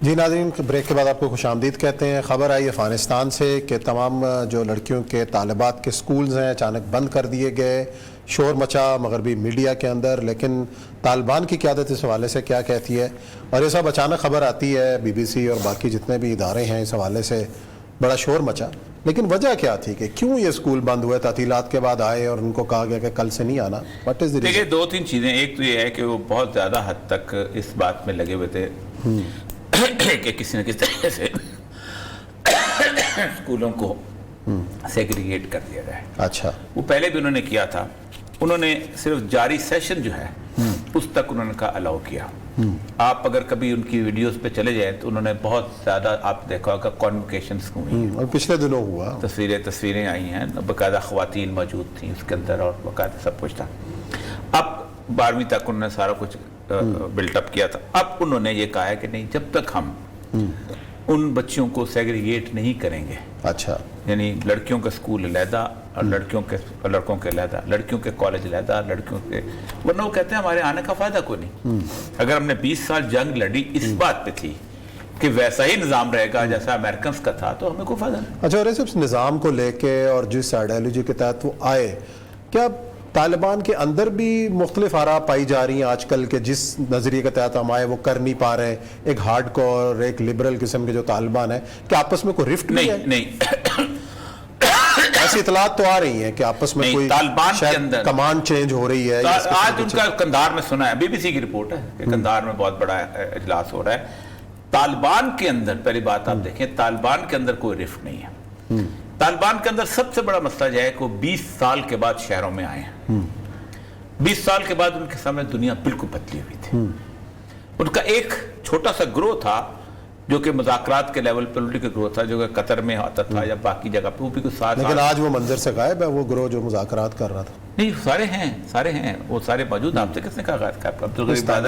جی ناظرین، بریک کے بعد آپ کو خوش آمدید کہتے ہیں۔ خبر آئی افغانستان سے کہ تمام جو لڑکیوں کے طالبات کے سکولز ہیں اچانک بند کر دیے گئے، شور مچا مغربی میڈیا کے اندر، لیکن طالبان کی قیادت اس حوالے سے کیا کہتی ہے؟ اور یہ سب اچانک خبر آتی ہے، بی بی سی اور باقی جتنے بھی ادارے ہیں اس حوالے سے بڑا شور مچا، لیکن وجہ کیا تھی کہ کیوں یہ سکول بند ہوئے؟ تعطیلات کے بعد آئے اور ان کو کہا گیا کہ کل سے نہیں آنا۔ واٹ از دی دیکھیں، دو تین چیزیں۔ ایک تو یہ ہے کہ وہ بہت زیادہ حد تک اس بات میں لگے ہوئے تھے کہ کسی نہ کسی طرح سے اسکولوں کو سیگریگیٹ کر دیا جائے۔ اچھا، وہ پہلے بھی انہوں نے کیا تھا۔ انہوں نے صرف جاری سیشن جو ہے اس تک انہوں نے کہا الاؤ کیا۔ آپ اگر کبھی ان کی ویڈیوز پہ چلے جائیں تو انہوں نے بہت زیادہ آپ دیکھا ہوگا کانوکیشنز ہوئی ہیں، اور پچھلے دنوں ہوا تصویریں آئی ہیں، باقاعدہ خواتین موجود تھیں اس کے اندر اور باقاعدہ سب کچھ تھا۔ اب 12ویں تک انہوں نے سارا کچھ بلٹ اپ کیا تھا۔ اب انہوں نے یہ کہا ہے کہ نہیں، جب تک ہم ان بچوں کو سیگریگیٹ نہیں کریں گے، اچھا، یعنی لڑکیوں کے سکول علیحدہ اور لڑکوں کے علیحدہ، لڑکیوں کے کالج علیحدہ، لڑکیوں کے، ورنہ وہ کہتے ہیں ہمارے آنے کا فائدہ کوئی نہیں۔ اگر ہم نے 20 سال جنگ لڑی اس بات پہ تھی کہ ویسا ہی نظام رہے گا جیسا امریکنز کا تھا، تو ہمیں کوئی فائدہ نہیں۔ اچھا، اور اس نظام کو لے کے اور جس آئیڈیالوجی کے تحت وہ آئے، کیا طالبان کے اندر بھی مختلف آراء پائی جا رہی ہیں آج کل کہ جس نظریے کے تحت ہم آئے وہ کر نہیں پا رہے؟ ایک ہارڈ کور، ایک لبرل قسم کے جو طالبان ہیں، کہ آپس میں کوئی رفٹ نہیں ہے؟ نہیں، ایسی اطلاعات تو آ رہی ہیں کہ آپس میں کوئی طالبان کے اندر کمانڈ چینج ہو رہی ہے۔ آج ان کا قندھار میں سنا ہے، بی بی سی کی رپورٹ ہے کہ قندھار میں بہت بڑا اجلاس ہو رہا ہے۔ طالبان کے اندر پہلی بات آپ دیکھیں، طالبان کے اندر کوئی رفٹ نہیں ہے۔ طالبان کے اندر سب سے بڑا مسئلہ یہ ہے کہ وہ 20 سال کے بعد شہروں میں آئے ہیں۔ 20 سال کے بعد ان کے سامنے دنیا بالکل بدلی ہوئی تھی۔ ان کا ایک چھوٹا سا گروہ تھا جو کہ مذاکرات کے لیول پولیٹیکل گروہ تھا، جو کہ قطر میں آتا تھا یا باقی جگہ پہ، وہ بھی کچھ ساتھ، لیکن آج وہ منظر سے غائب ہے وہ گروہ جو مذاکرات کر رہا تھا۔ نہیں، سارے ہیں وہ سارے موجود۔ آپ سے کس نے کہا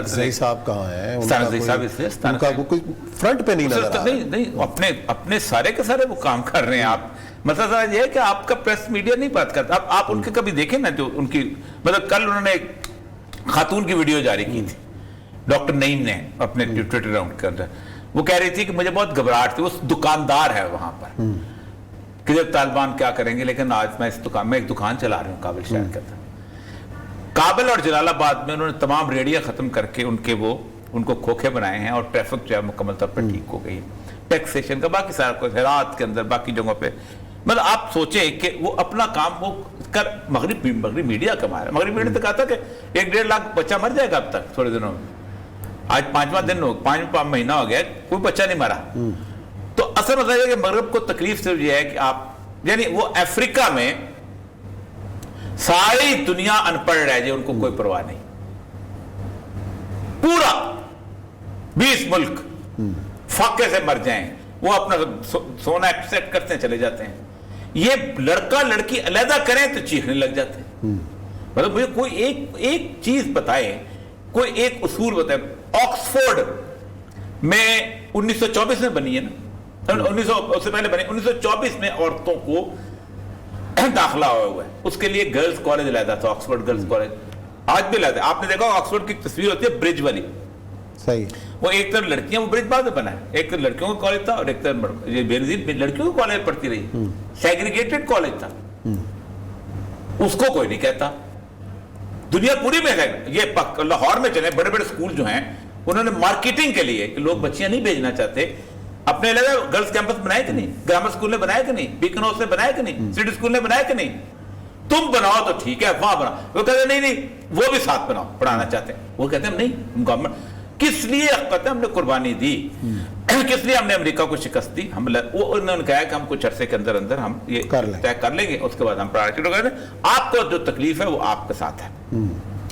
صحیح صاحب کہاں ہیں؟ ان کا کوئی فرنٹ پہ نہیں نظر آ رہا۔ نہیں، اپنے سارے کے سارے وہ کام کر رہے ہیں۔ آپ مطلب یہ ہے کہ آپ کا پریس میڈیا نہیں بات کرتا۔ اب آپ ان کے کبھی دیکھیں نا، جو ان کی مطلب کل انہوں نے ایک خاتون کی ویڈیو جاری کی تھی، ڈاکٹر نعیم نے اپنے ٹویٹر اکاؤنٹ کے اندر، وہ کہہ رہی تھی کہ مجھے بہت گھبراہٹ تھی، وہ دکاندار ہے وہاں پر، کہ جب طالبان کیا کریں گے، لیکن آج میں ایک دکان چلا رہی ہوں کابل شہر کے اندر۔ کابل اور جلال آباد میں انہوں نے تمام ریڑیاں ختم کر کے ان کو کھوکھے بنائے ہیں، اور ٹریفک جو ہے مکمل طور پر ٹھیک ہو گئی، ٹیکسیشن کا باقی سارا کچھ، ہرات کے اندر باقی جگہوں پہ۔ مطلب آپ سوچیں کہ وہ اپنا کام وہ کر، مغربی میڈیا کما رہا ہے۔ مغربی میڈیا تو کہا تھا کہ 1-1.5 لاکھ بچہ مر جائے گا اب تک تھوڑے دنوں میں۔ آج 5واں دن ہو، 5واں مہینہ ہو گیا، کوئی بچہ نہیں مرا۔ تو اصل مسئلہ یہ ہے کہ مغرب کو تکلیف صرف یہ ہے کہ آپ، یعنی وہ افریقہ میں ساری دنیا ان پڑھ رہ جائے، ان کو کوئی پرواہ نہیں، پورا 20 ملک فاقے سے مر جائیں، وہ اپنا سونا ایکسپٹ کرتے ہیں، چلے جاتے ہیں۔ یہ لڑکا لڑکی علیحدہ کریں تو چیخنے لگ جاتے ہیں۔ مطلب مجھے کوئی ایک چیز بتائے، کوئی ایک اصول بتائے۔ آکسفورڈ میں 1924 میں بنی ہے نا، اس سے پہلے بنی 1924 میں عورتوں کو داخلہ ہوا ہے، اس کے لیے گرلز کالج علیحدہ تھا، آکسفورڈ گرلز کالج، آج بھی علیحدہ۔ آپ نے دیکھا آکسفورڈ کی تصویر ہوتی ہے برج والی، صحیح، وہ ایک طرف لڑکیاں، وہ برج بعد میں بنا ہے، ایک طرف لڑکیوں کا کالج تھا اور ایک طرف یہ بے نظیر لڑکیوں کا کالج پڑھتی رہی، سیگریگیٹڈ کالج تھا، اس کو کوئی نہیں کہتا۔ دنیا پوری میں ہے یہ، لاہور میں چلے بڑے بڑے سکول جو ہیں، انہوں نے مارکیٹنگ کے لیے کہ لوگ بچیاں نہیں بھیجنا چاہتے، اپنے علیحدہ گرلز کیمپس بنائے کہ نہیں، گرامر سکول نے بنایا کہ نہیں، بیکن ہاؤس نے بنایا کہ نہیں، سٹی سکول نے بنایا کہ نہیں؟ تم بناؤ تو ٹھیک ہے، وہاں بناؤ۔ وہ کہتے ہیں نہیں، وہ بھی ساتھ بناؤ، پڑھانا چاہتے ہیں۔ وہ کہتے ہیں نہیں، گورنمنٹ کس لیے کہتے ہیں ہم نے قربانی دی، کس لیے ہم نے امریکہ کو شکست دی، وہ انہوں نے کہا کہ ہم کچھ عرصے کے اندر ہم یہ طے کر لیں گے، اس کے بعد ہم پڑھانا شروع کر دیں۔ آپ کو جو تکلیف ہے وہ آپ کے ساتھ ہے،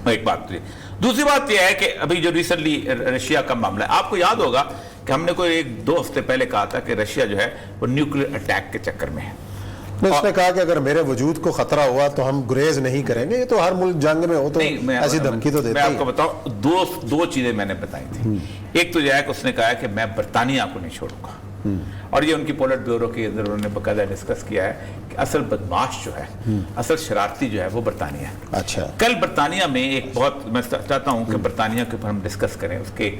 ایک بات تو یہ۔ دوسری بات یہ ہے کہ ابھی جو ریسنٹلی رشیا کا معاملہ ہے، آپ کو یاد ہوگا کہ ہم نے کوئی 1-2 ہفتے پہلے کہا تھا کہ رشیا جو ہے وہ نیوکلیر اٹیک کے چکر میں ہے۔ اس نے کہا کہ اگر میرے وجود کو خطرہ ہوا تو ہم گریز نہیں کریں گے۔ یہ تو ہر ملک جنگ میں ہو تو ایسی دھمکی تو دیتا ہی ہے۔ میں آپ کو بتاؤں، دو چیزیں میں نے بتائی تھی۔ ایک تو یہ ہے کہ اس نے کہا ہے کہ میں برطانیہ کو نہیں چھوڑوں گا، اور یہ ان کی پولٹ بیورو کے اندر انہوں نے باقاعدہ ڈسکس کیا ہے کہ اصل بدماش جو ہے، اصل شرارتی جو ہے وہ برطانیہ ہے۔ اچھا، کل برطانیہ میں ایک بہت، میں چاہتا ہوں کہ برطانیہ کے اوپر ہم ڈسکس کریں، اس کے ایک